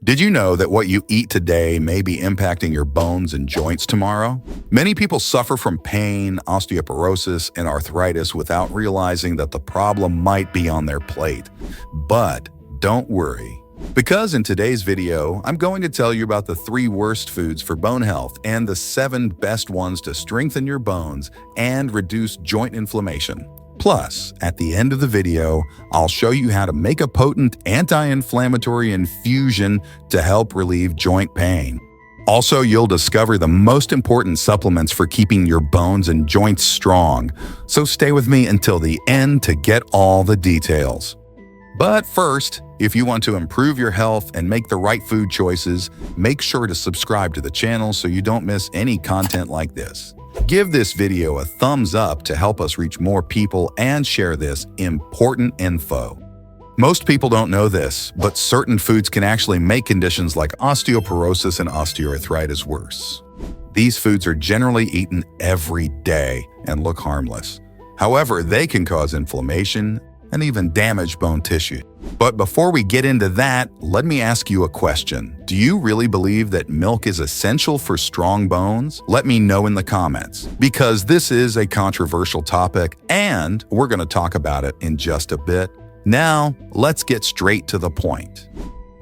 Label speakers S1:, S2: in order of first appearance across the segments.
S1: Did you know that what you eat today may be impacting your bones and joints tomorrow? Many people suffer from pain, osteoporosis, and arthritis without realizing that the problem might be on their plate. But don't worry, because in today's video, I'm going to tell you about the 3 worst foods for bone health and the 7 best ones to strengthen your bones and reduce joint inflammation. Plus, at the end of the video, I'll show you how to make a potent anti-inflammatory infusion to help relieve joint pain. Also, you'll discover the most important supplements for keeping your bones and joints strong. So stay with me until the end to get all the details. But first, if you want to improve your health and make the right food choices, make sure to subscribe to the channel so you don't miss any content like this. Give this video a thumbs up to help us reach more people and share this important info. Most people don't know this, but certain foods can actually make conditions like osteoporosis and osteoarthritis worse. These foods are generally eaten every day and look harmless. However, they can cause inflammation and even damage bone tissue. But before we get into that, let me ask you a question. Do you really believe that milk is essential for strong bones? Let me know in the comments, because this is a controversial topic and we're going to talk about it in just a bit. Now, let's get straight to the point.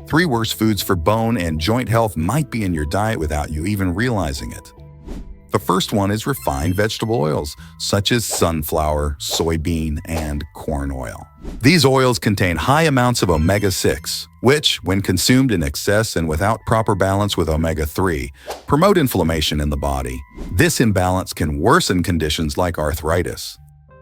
S1: 3 worst foods for bone and joint health might be in your diet without you even realizing it. The first one is refined vegetable oils, such as sunflower, soybean, and corn oil. These oils contain high amounts of omega-6, which, when consumed in excess and without proper balance with omega-3, promote inflammation in the body. This imbalance can worsen conditions like arthritis.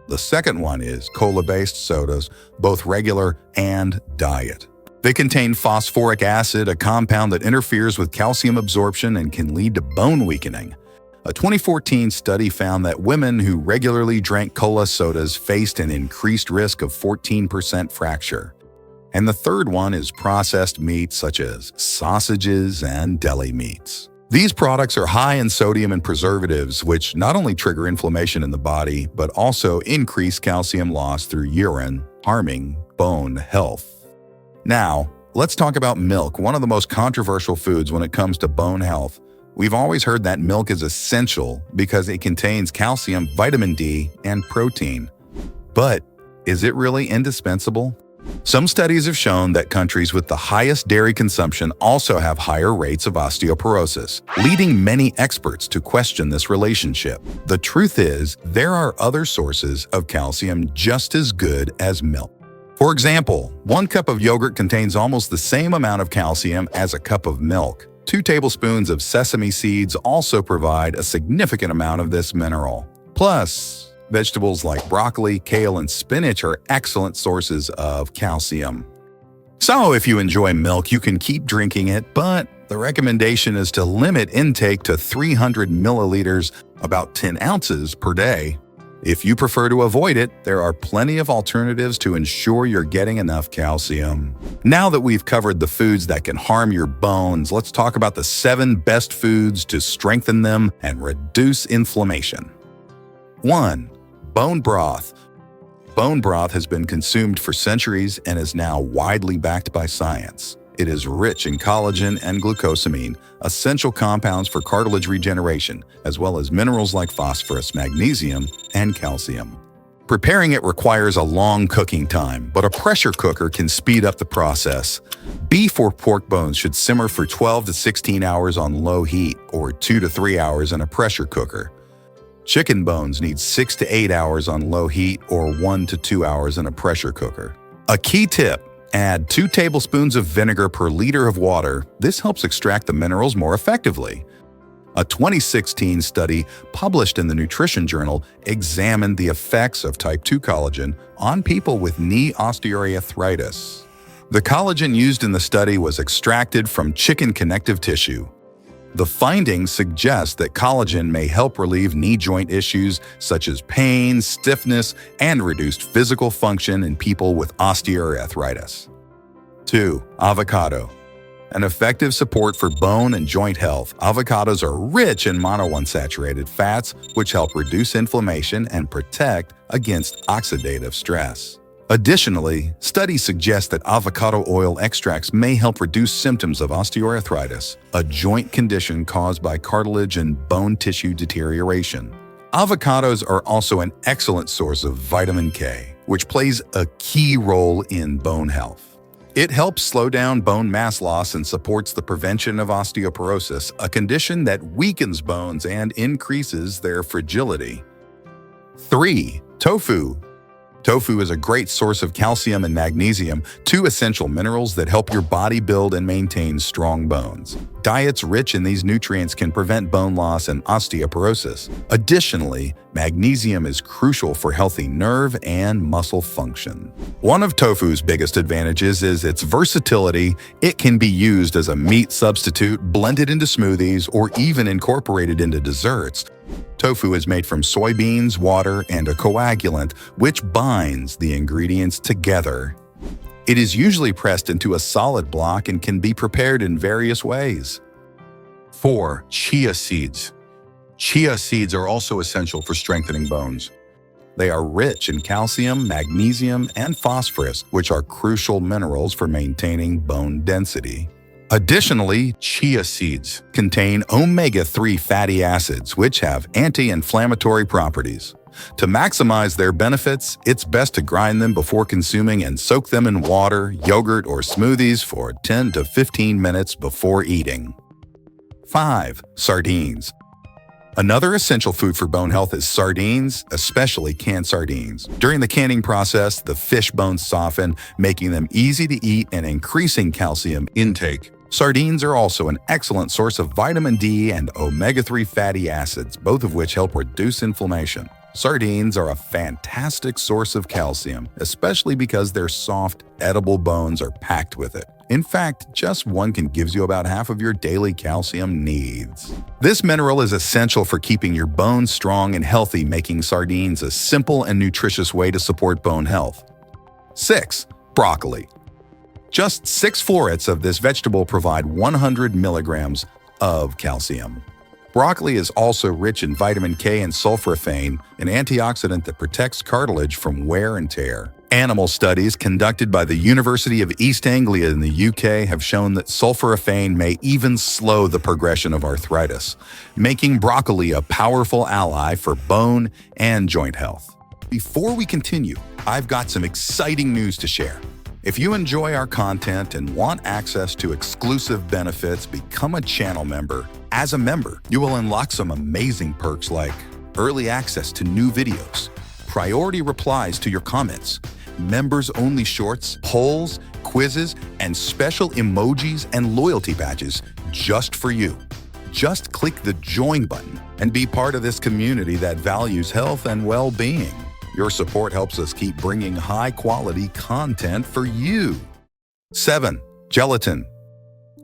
S1: The second one is cola-based sodas, both regular and diet. They contain phosphoric acid, a compound that interferes with calcium absorption and can lead to bone weakening. A 2014 study found that women who regularly drank cola sodas faced an increased risk of 14% fracture. And the third one is processed meats such as sausages and deli meats. These products are high in sodium and preservatives, which not only trigger inflammation in the body, but also increase calcium loss through urine, harming bone health. Now, let's talk about milk, one of the most controversial foods when it comes to bone health. We've always heard that milk is essential because it contains calcium, vitamin D, and protein. But is it really indispensable? Some studies have shown that countries with the highest dairy consumption also have higher rates of osteoporosis, leading many experts to question this relationship. The truth is, there are other sources of calcium just as good as milk. For example, 1 cup of yogurt contains almost the same amount of calcium as a cup of milk. 2 tablespoons of sesame seeds also provide a significant amount of this mineral. Plus, vegetables like broccoli, kale, and spinach are excellent sources of calcium. So if you enjoy milk, you can keep drinking it, but the recommendation is to limit intake to 300 milliliters, about 10 ounces per day. If you prefer to avoid it, there are plenty of alternatives to ensure you're getting enough calcium. Now that we've covered the foods that can harm your bones, let's talk about the 7 best foods to strengthen them and reduce inflammation. 1. Bone broth. Bone broth has been consumed for centuries and is now widely backed by science. It is rich in collagen and glucosamine, essential compounds for cartilage regeneration, as well as minerals like phosphorus, magnesium, and calcium. Preparing it requires a long cooking time, but a pressure cooker can speed up the process. Beef or pork bones should simmer for 12 to 16 hours on low heat, or 2 to 3 hours in a pressure cooker. Chicken bones need 6 to 8 hours on low heat, or 1 to 2 hours in a pressure cooker. A key tip: add 2 tablespoons of vinegar per liter of water. This helps extract the minerals more effectively. A 2016 study published in the Nutrition Journal examined the effects of type 2 collagen on people with knee osteoarthritis. The collagen used in the study was extracted from chicken connective tissue. The findings suggest that collagen may help relieve knee joint issues such as pain, stiffness, and reduced physical function in people with osteoarthritis. 2. Avocado. An effective support for bone and joint health, avocados are rich in monounsaturated fats, which help reduce inflammation and protect against oxidative stress. Additionally, studies suggest that avocado oil extracts may help reduce symptoms of osteoarthritis, a joint condition caused by cartilage and bone tissue deterioration. Avocados are also an excellent source of vitamin K, which plays a key role in bone health. It helps slow down bone mass loss and supports the prevention of osteoporosis, a condition that weakens bones and increases their fragility. 3. Tofu. Tofu is a great source of calcium and magnesium, two essential minerals that help your body build and maintain strong bones. Diets rich in these nutrients can prevent bone loss and osteoporosis. Additionally, magnesium is crucial for healthy nerve and muscle function. One of tofu's biggest advantages is its versatility. It can be used as a meat substitute, blended into smoothies, or even incorporated into desserts. Tofu is made from soybeans, water, and a coagulant, which binds the ingredients together. It is usually pressed into a solid block and can be prepared in various ways. 4. Chia seeds. Chia seeds are also essential for strengthening bones. They are rich in calcium, magnesium, and phosphorus, which are crucial minerals for maintaining bone density. Additionally, chia seeds contain omega-3 fatty acids, which have anti-inflammatory properties. To maximize their benefits, it's best to grind them before consuming and soak them in water, yogurt, or smoothies for 10 to 15 minutes before eating. 5. Sardines. Another essential food for bone health is sardines, especially canned sardines. During the canning process, the fish bones soften, making them easy to eat and increasing calcium intake. Sardines are also an excellent source of vitamin D and omega-3 fatty acids, both of which help reduce inflammation. Sardines are a fantastic source of calcium, especially because their soft, edible bones are packed with it. In fact, just one can give you about half of your daily calcium needs. This mineral is essential for keeping your bones strong and healthy, making sardines a simple and nutritious way to support bone health. 6. Broccoli. Just 6 florets of this vegetable provide 100 milligrams of calcium. Broccoli is also rich in vitamin K and sulforaphane, an antioxidant that protects cartilage from wear and tear. Animal studies conducted by the University of East Anglia in the UK have shown that sulforaphane may even slow the progression of arthritis, making broccoli a powerful ally for bone and joint health. Before we continue, I've got some exciting news to share. If you enjoy our content and want access to exclusive benefits, become a channel member. As a member, you will unlock some amazing perks like early access to new videos, priority replies to your comments, members-only shorts, polls, quizzes, and special emojis and loyalty badges just for you. Just click the join button and be part of this community that values health and well-being. Your support helps us keep bringing high-quality content for you. 7. Gelatin.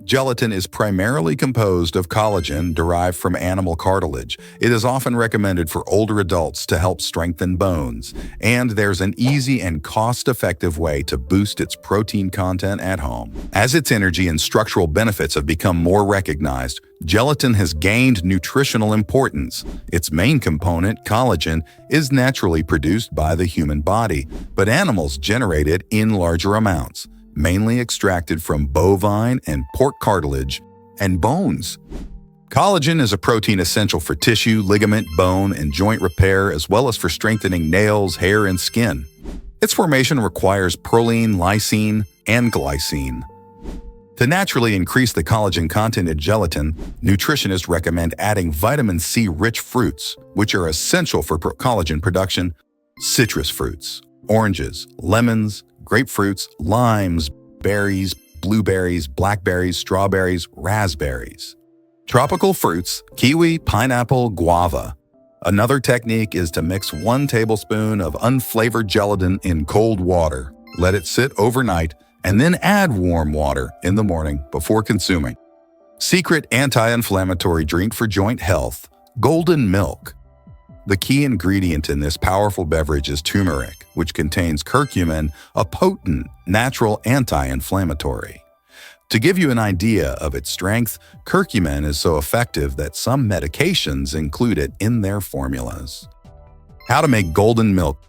S1: Gelatin is primarily composed of collagen derived from animal cartilage. It is often recommended for older adults to help strengthen bones, and there's an easy and cost-effective way to boost its protein content at home. As its energy and structural benefits have become more recognized, gelatin has gained nutritional importance. Its main component, collagen, is naturally produced by the human body, but animals generate it in larger amounts, mainly extracted from bovine and pork cartilage and bones. Collagen is a protein essential for tissue, ligament, bone, and joint repair, as well as for strengthening nails, hair, and skin. Its formation requires proline, lysine, and glycine. To naturally increase the collagen content in gelatin, nutritionists recommend adding vitamin C-rich fruits, which are essential for collagen production. Citrus fruits, oranges, lemons, grapefruits, limes, berries, blueberries, blackberries, strawberries, raspberries. Tropical fruits, kiwi, pineapple, guava. Another technique is to mix 1 tablespoon of unflavored gelatin in cold water. Let it sit overnight, and then add warm water in the morning before consuming. Secret anti-inflammatory drink for joint health, golden milk. The key ingredient in this powerful beverage is turmeric, which contains curcumin, a potent natural anti-inflammatory. To give you an idea of its strength, curcumin is so effective that some medications include it in their formulas. How to make golden milk.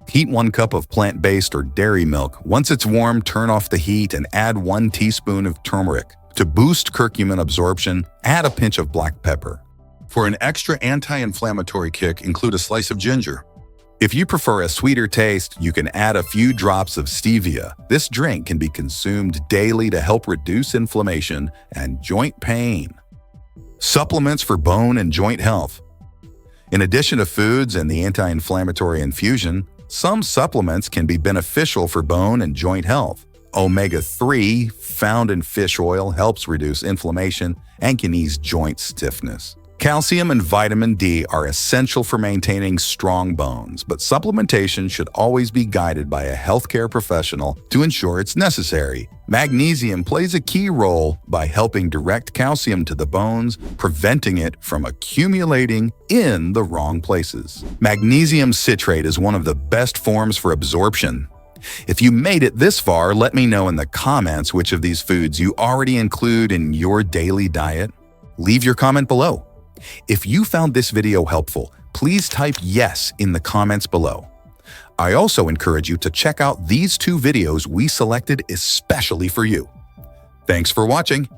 S1: Heat 1 cup of plant-based or dairy milk. Once it's warm, turn off the heat and add 1 teaspoon of turmeric. To boost curcumin absorption, add a pinch of black pepper. For an extra anti-inflammatory kick, include a slice of ginger. If you prefer a sweeter taste, you can add a few drops of stevia. This drink can be consumed daily to help reduce inflammation and joint pain. Supplements for bone and joint health. In addition to foods and the anti-inflammatory infusion, some supplements can be beneficial for bone and joint health. Omega-3, found in fish oil, helps reduce inflammation and can ease joint stiffness. Calcium and vitamin D are essential for maintaining strong bones, but supplementation should always be guided by a healthcare professional to ensure it's necessary. Magnesium plays a key role by helping direct calcium to the bones, preventing it from accumulating in the wrong places. Magnesium citrate is one of the best forms for absorption. If you made it this far, let me know in the comments which of these foods you already include in your daily diet. Leave your comment below. If you found this video helpful, please type yes in the comments below. I also encourage you to check out these 2 videos we selected especially for you. Thanks for watching.